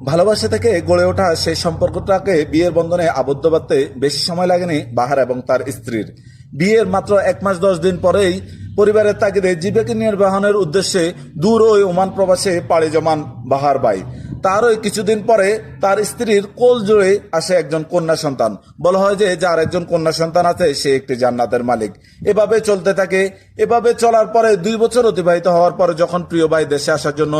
ভালোবাসা থেকে গড়ে ওঠা সেই সম্পর্কটাকে বিয়ের বন্ধনে আবদ্ধ বাঁধতে বেশি সময় লাগেনি বাহার এবং তার স্ত্রীর। বিয়ের মাত্র 1 মাস 10 দিন পরেই পরিবারের তাগিদে জীবিকা নির্বাহনের উদ্দেশ্যে দূর ওই ওমান প্রবাসে পাড়ি জমান বাহার ভাই। তার ওই কিছুদিন পরে তার স্ত্রীর কোল জুড়ে আসে একজন কন্যা সন্তান। বলা হয় যে যার একজন কন্যা সন্তান আছে সে একটি জান্নাতের মালিক। এভাবে চলতে থাকে। এভাবে চলার পরে 2 বছর অতিবাহিত হওয়ার পরে যখন প্রিয় ভাই দেশে আসার জন্য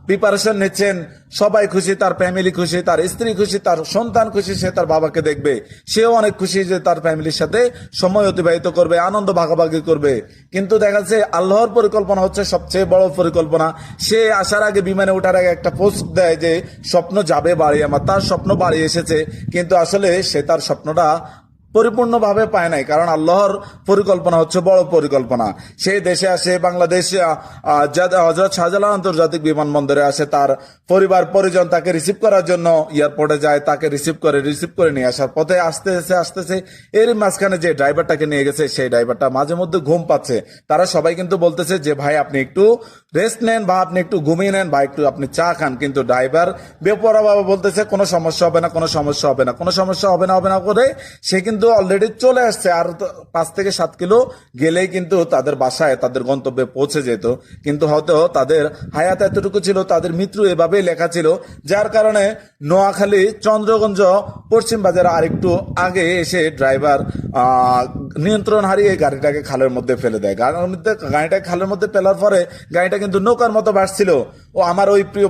প্রিপারেশন নিচ্ছেন, সবাই খুশি, তার ফ্যামিলি খুশি, তার স্ত্রী খুশি, তার সন্তান খুশি, সে তার বাবাকে দেখবে, সেও অনেক খুশি যে তার ফ্যামিলির সাথে সময় অতিবাহিত করবে, আনন্দ ভাগাভাগি করবে। কিন্তু দেখা যাচ্ছে আল্লাহর পরিকল্পনা হচ্ছে সবচেয়ে বড় পরিকল্পনা। সে আসার আগে, বিমানে ওঠার আগে একটা পোস্ট দেয় যে স্বপ্ন যাবে বাড়ি আমার। তার স্বপ্ন বাড়ি এসেছে, কিন্তু আসলে সে তার স্বপ্নটা পরিপূর্ণভাবে পায় নাই, কারণ আল্লাহর পরিকল্পনা হচ্ছে বড় পরিকল্পনা। সে দেশে আসে, বাংলাদেশে হযরত শাহজালাল আন্তর্জাতিক বিমানবন্দরে আসে। তার পরিবার পরিজন তাকে রিসিভ করার জন্য এয়ারপোর্টে যায়, তাকে রিসিভ করে নিয়ে আসার পথে আসতেছে এর মাঝখানে যে ড্রাইভারটাকে নিয়ে গেছে সেই ড্রাইভারটা মাঝে মধ্যে ঘুম পাচ্ছে। তারা সবাই কিন্তু বলতেছে যে ভাই আপনি একটু রেস্ট নেন, বা আপনি একটু ঘুমিয়ে নেন, বা একটু আপনি চা খান। কিন্তু ড্রাইভার বেপরোয়াভাবে বলতেছে কোনো সমস্যা হবে না, কোনো সমস্যা হবে না, কোনো সমস্যা হবে না করে সে কিন্তু অলরেডি চলে আসছে। আর 5 থেকে 7 কিলো গেলেই কিন্তু তাদের বাসায়, তাদের গন্তব্যে পৌঁছে যেত। কিন্তু হয়তো তাদের হায়াত এতটুকু ছিল, তাদের মৃত্যু এভাবেই লেখা ছিল, যার কারণে নোয়াখালী চন্দ্রগঞ্জ পশ্চিম বাজার আরেকটু আগে এসে ড্রাইভার নিয়ন্ত্রণ হারিয়ে গাড়িটাকে খালের মধ্যে ফেলে দেয়। গাড়িটাকে খালের মধ্যে ফেলার পরে গাড়িটা কিন্তু নৌকার মতো ভাসছিল। ও আমার ওই প্রিয়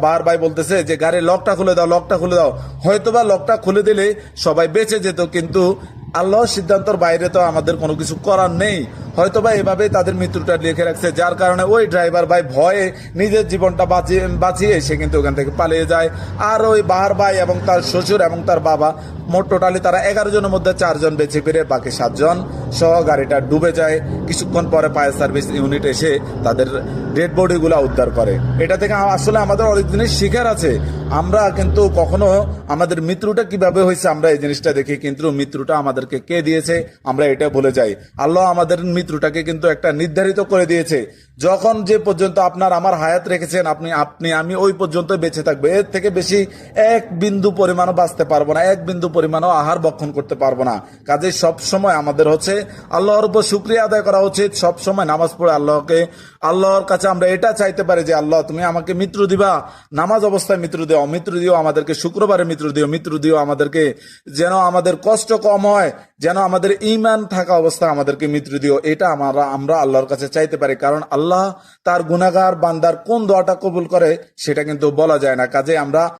বাহার ভাই বলতেছে যে গাড়ির লকটা খুলে দাও, লকটা খুলে দাও। হয়তোবা লকটা খুলে দিলে সবাই বেঁচে যেত, কিন্তু আল্লাহর সিদ্ধান্তর বাইরে তো আমাদের কোনো কিছু করার নেই। হয়তোবা এভাবে তাদের মৃত্যুটা লিখে রাখছে, যার কারণে ওই ড্রাইভার ভাই ভয়ে নিজের জীবনটা বাঁচিয়ে সে কিন্তু ওখান থেকে পালিয়ে যায়। আর ওই বাহার ভাই এবং তার শ্বশুর এবং তার বাবা, মোট টোটালি তারা 11 জনের মধ্যে 4 জন বেঁচে ফিরে, বাকি 7 জন সহ গাড়িটা ডুবে যায়। কিছুক্ষণ পরে ফায়ার সার্ভিস ইউনিট এসে তাদের ডেড বডিগুলো উদ্ধার করে। এটা থেকে আসলে আমাদের অনেক জিনিস শিখার আছে। আমরা কিন্তু কখনো আমাদের মৃত্যুটা কিভাবে হয়েছে আমরা এই জিনিসটা দেখি, কিন্তু মৃত্যুটা আমাদেরকে কে দিয়েছে আমরা এটা ভুলে যাই। আল্লাহ আমাদের মৃত্যুটাকে কিন্তু একটা নির্ধারিত করে দিয়েছে। যখন যে পর্যন্ত আপনার আমার হায়াত রেখেছেন, আমি ওই পর্যন্ত বেঁচে থাকবো। এর থেকে বেশি 1 বিন্দু পরিমাণও বাঁচতে পারবো না, 1 বিন্দু পরিমাণও আহার বক্ষণ করতে পারবো না। কাজে সব সময় আমাদের হচ্ছে আল্লাহর উপর শুকরিয়া আদায় করা উচিত। সব সময় নামাজ পড়ে আল্লাহর কাছে আমরা এটা চাইতে পারি যে আল্লাহ তুমি আমাকে মৃত্যু দিবা, নামাজ অবস্থায় মৃত্যু দিও, আমাদেরকে শুক্রবারে মৃত্যু দিও আমাদেরকে, যেন আমাদের কষ্ট কম হয়, যেন আমাদের ঈমান থাকা অবস্থা আমাদেরকে মৃত্যু দিও। এটা আমরা আল্লাহর কাছে চাইতে পারি, কারণ আল্লাহ তার গুনাহগার বান্দার কোন দোয়াটা কবুল করে সেটা কিন্তু বলা যায় না। কাজে আমরা